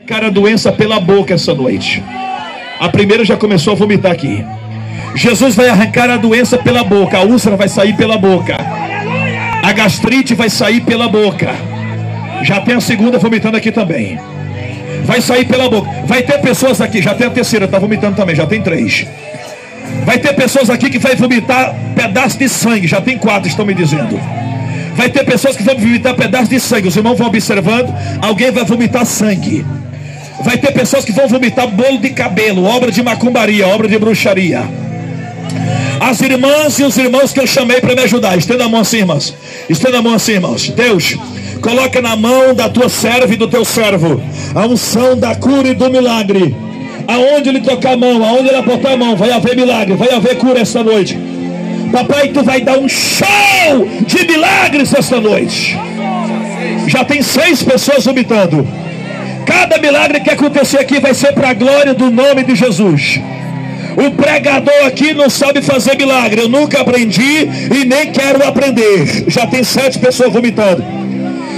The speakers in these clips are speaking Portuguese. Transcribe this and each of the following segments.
arrancar a doença pela boca essa noite. A primeira já começou a vomitar aqui. Jesus vai arrancar a doença pela boca. A úlcera vai sair pela boca. A gastrite vai sair pela boca. Já tem a segunda vomitando aqui também. Vai sair pela boca. Vai ter pessoas aqui, já tem a terceira, está vomitando também, já tem 3. Vai ter pessoas aqui que vai vomitar pedaço de sangue, já tem 4, estão me dizendo. Vai ter pessoas que vão vomitar pedaço de sangue. Os irmãos vão observando, alguém vai vomitar sangue. Vai ter pessoas que vão vomitar bolo de cabelo, obra de macumbaria, obra de bruxaria. As irmãs e os irmãos que eu chamei para me ajudar, estenda a mão assim, irmãos. Estenda a mão assim, irmãos. Deus, coloca na mão da tua serva e do teu servo a unção da cura e do milagre. Aonde ele tocar a mão, aonde ele botar a mão, vai haver milagre, vai haver cura esta noite. Papai, tu vai dar um show de milagres esta noite. Já tem 6 pessoas vomitando. Cada milagre que acontecer aqui vai ser para a glória do nome de Jesus. O pregador aqui não sabe fazer milagre. Eu nunca aprendi e nem quero aprender. Já tem 7 pessoas vomitando.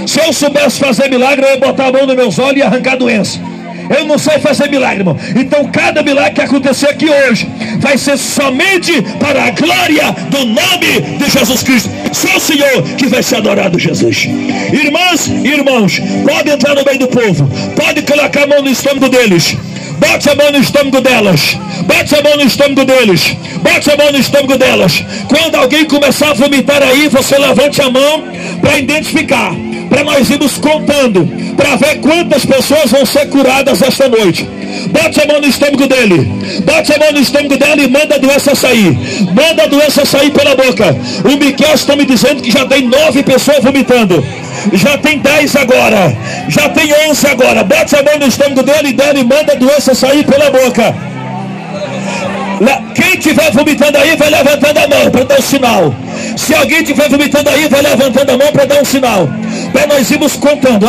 Se eu soubesse fazer milagre, eu ia botar a mão nos meus olhos e arrancar a doença. Eu não sei fazer milagre, irmão. Então cada milagre que acontecer aqui hoje vai ser somente para a glória do nome de Jesus Cristo. Só o Senhor que vai ser adorado, Jesus. Irmãs e irmãos, pode entrar no meio do povo. Pode colocar a mão no estômago deles. Bote a mão no estômago delas. Bote a mão no estômago deles. Bote a mão no estômago delas. Quando alguém começar a vomitar aí, você levante a mão para identificar. Para nós irmos contando, para ver quantas pessoas vão ser curadas esta noite. Bote a mão no estômago dele. Bote a mão no estômago dela e manda a doença sair. Manda a doença sair pela boca. O Miquel está me dizendo que já tem 9 pessoas vomitando. Já tem 10 agora. Já tem 11 agora. Bote a mão no estômago dele e manda a doença sair pela boca. Quem estiver vomitando aí vai levantando a mão para dar um sinal. Se alguém estiver vomitando aí, vai levantando a mão para dar um sinal. Para nós irmos contando,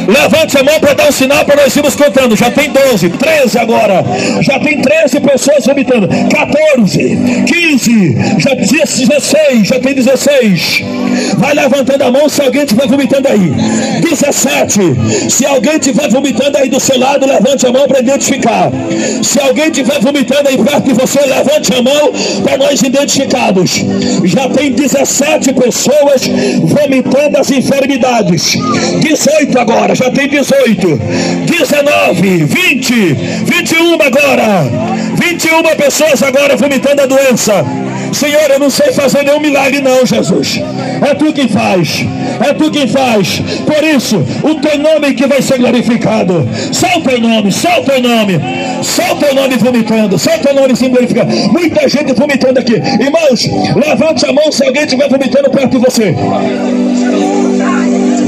levante a mão para dar um sinal para nós irmos contando. Já tem 12, 13 agora. Já tem 13 pessoas vomitando. 14, 15, já 16, já tem 16. Vai levantando a mão se alguém estiver vomitando aí. 17. Se alguém estiver vomitando aí do seu lado, levante a mão para identificar. Se alguém estiver vomitando aí perto de você, levante a mão para nós identificados. Já tem 17 pessoas vomitando as enfermidades. 18 agora. Já tem 18, 19, 20, 21 agora. 21 pessoas agora vomitando a doença. Senhor, eu não sei fazer nenhum milagre não, Jesus. É tu quem faz. É tu quem faz. Por isso, o teu nome que vai ser glorificado. Só o teu nome, só o teu nome. Só o teu nome vomitando. Só o teu nome sendo glorificado. Muita gente vomitando aqui. Irmãos, levante a mão se alguém estiver vomitando perto de você.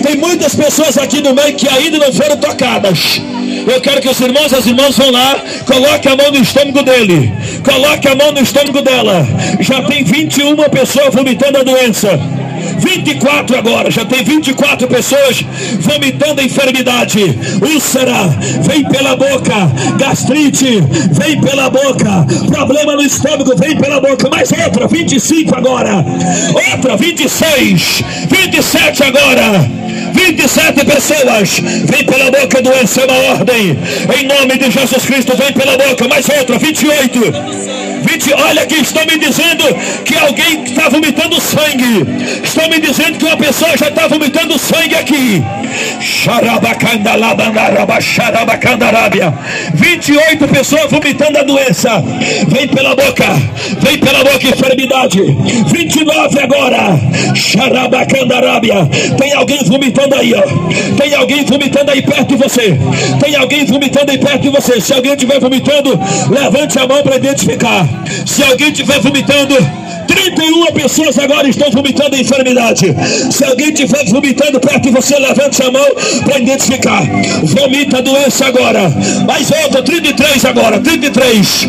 Tem muitas pessoas aqui no meio que ainda não foram tocadas. Eu quero que os irmãos e as irmãs vão lá. Coloque a mão no estômago dele. Coloque a mão no estômago dela. Já tem 21 pessoas vomitando a doença. 24 agora, já tem 24 pessoas vomitando a enfermidade. Úlcera, vem pela boca. Gastrite, vem pela boca. Problema no estômago, vem pela boca. Mais outra, 25 agora. Outra, 26. 27 agora. 27 pessoas. Vem pela boca, doença, é uma ordem. Em nome de Jesus Cristo, vem pela boca. Mais outra, 28. 20, olha aqui, estão me dizendo que alguém está vomitando sangue. Estão me dizendo que uma pessoa já está vomitando sangue aqui. 28 pessoas vomitando a doença. Vem pela boca. Vem pela boca, enfermidade. 29 agora. Tem alguém vomitando aí, ó. Tem alguém vomitando aí perto de você. Tem alguém vomitando aí perto de você. Se alguém estiver vomitando, levante a mão para identificar. Se alguém estiver vomitando, 31 pessoas agora estão vomitando a enfermidade. Se alguém estiver vomitando perto de você, levante a mão para identificar. Vomita a doença agora. Mais outra, 33 agora. 33.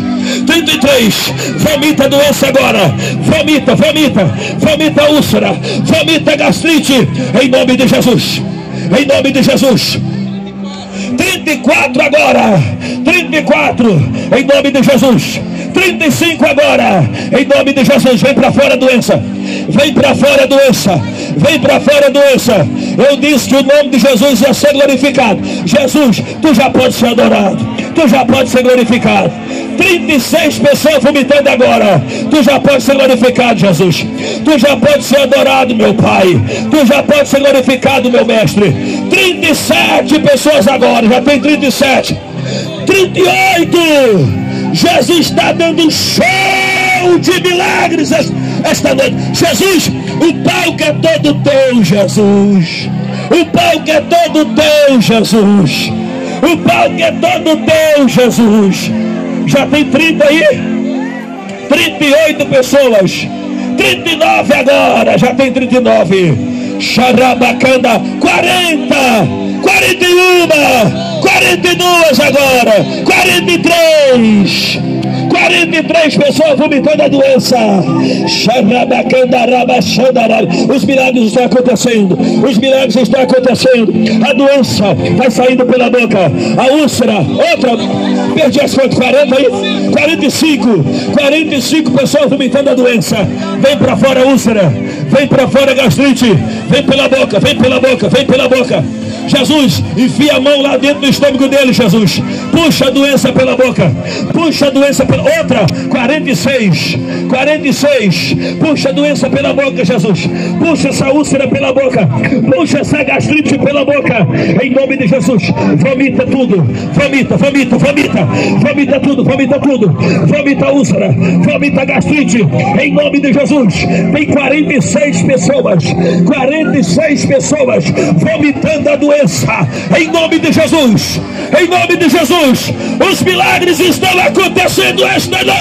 Vomita a doença agora. Vomita a úlcera. Vomita a gastrite. Em nome de Jesus. Em nome de Jesus. 34 agora. 34. Em nome de Jesus. 35 agora. Em nome de Jesus. Vem para fora a doença. Vem para fora a doença. Vem para fora a doença. Eu disse que o nome de Jesus ia ser glorificado. Jesus, tu já pode ser adorado, tu já pode ser glorificado. 36 pessoas vomitando agora. Tu já pode ser glorificado, Jesus. Tu já pode ser adorado, meu Pai. Tu já pode ser glorificado, meu Mestre. 37 pessoas agora. Já tem 37. 38. Jesus está dando um show de milagres esta noite. Jesus, o palco é todo teu, Jesus. O palco é todo teu, Jesus. O palco é todo teu, Jesus. Já tem 30 aí? 38 pessoas. 39 agora. Já tem 39. Xarabacanda. 40. 41. 42 agora. 43. 43 pessoas vomitando a doença. Os milagres estão acontecendo. Os milagres estão acontecendo. A doença vai saindo pela boca. A úlcera, outra. Perdi as contas. 40 aí? 45. 45 pessoas vomitando a doença. Vem para fora a úlcera. Vem para fora a gastrite. Vem pela boca, vem pela boca, vem pela boca. Jesus, enfia a mão lá dentro do estômago dele, Jesus. Puxa a doença pela boca. Puxa a doença pela... Outra, 46. 46. Puxa a doença pela boca, Jesus. Puxa essa úlcera pela boca. Puxa essa gastrite pela boca. Em nome de Jesus. Vomita tudo. Vomita, vomita, vomita. Vomita tudo, vomita tudo. Vomita a úlcera. Vomita a gastrite. Em nome de Jesus. Tem 46 pessoas. 46 pessoas vomitando a doença. Em nome de Jesus. Em nome de Jesus. Os milagres estão acontecendo esta noite.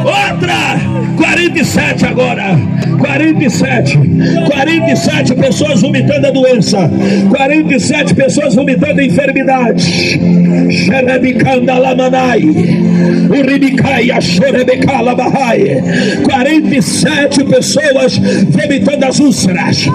Outra. 47 agora. 47. 47 pessoas vomitando a doença. 47 pessoas vomitando a enfermidade. Xerebicanda lamanai. Uribicai a xorebecala bahai. 47 pessoas vomitando as úlceras.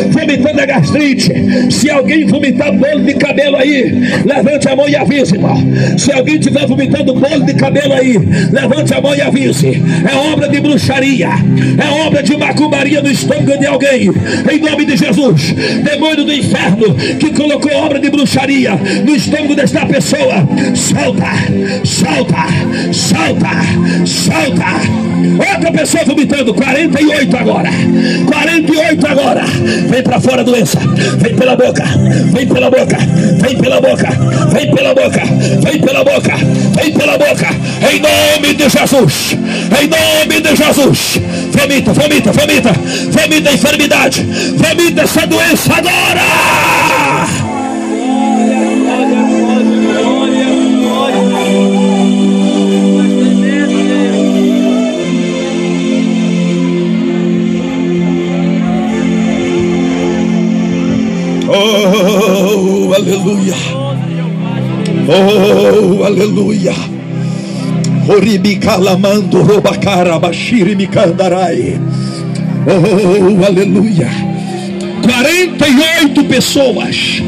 Vomitando a gastrite. Se alguém vomitar bolo de cabelo aí, levante a mão e avise, irmão. Se alguém estiver vomitando bolo de cabelo aí, levante a mão e avise. É obra de bruxaria. É obra de macumbaria no estômago de alguém. Em nome de Jesus. Demônio do inferno que colocou obra de bruxaria no estômago desta pessoa. Solta, solta, solta, solta. Outra pessoa vomitando. 48 agora. 48 agora. Vem pra fora a doença. Vem pela boca. Vem pela boca. Vem pela boca. Vem pela boca. Vem pela boca. Vem pela boca. Em nome de Jesus. Em nome de Jesus. Vomita, vomita, vomita. Vomita a enfermidade. Vomita essa doença agora. Oh, aleluia. Oh, aleluia. Oribicalamando robacara bashiri micandarai. Oh, aleluia. 48 pessoas.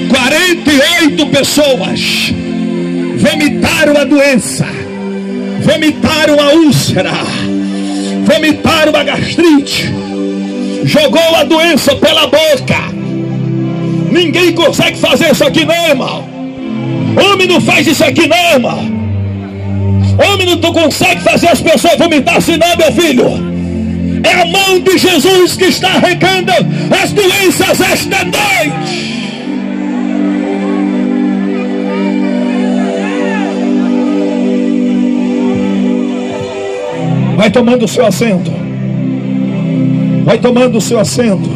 48 pessoas vomitaram a doença. Vomitaram a úlcera. Vomitaram a gastrite. Jogou a doença pela boca. Ninguém consegue fazer isso aqui não, irmão. Homem não faz isso aqui não, irmão. Homem não consegue fazer as pessoas vomitar assim não, meu filho. É a mão de Jesus que está arrancando as doenças esta noite. Vai tomando o seu assento. Vai tomando o seu assento.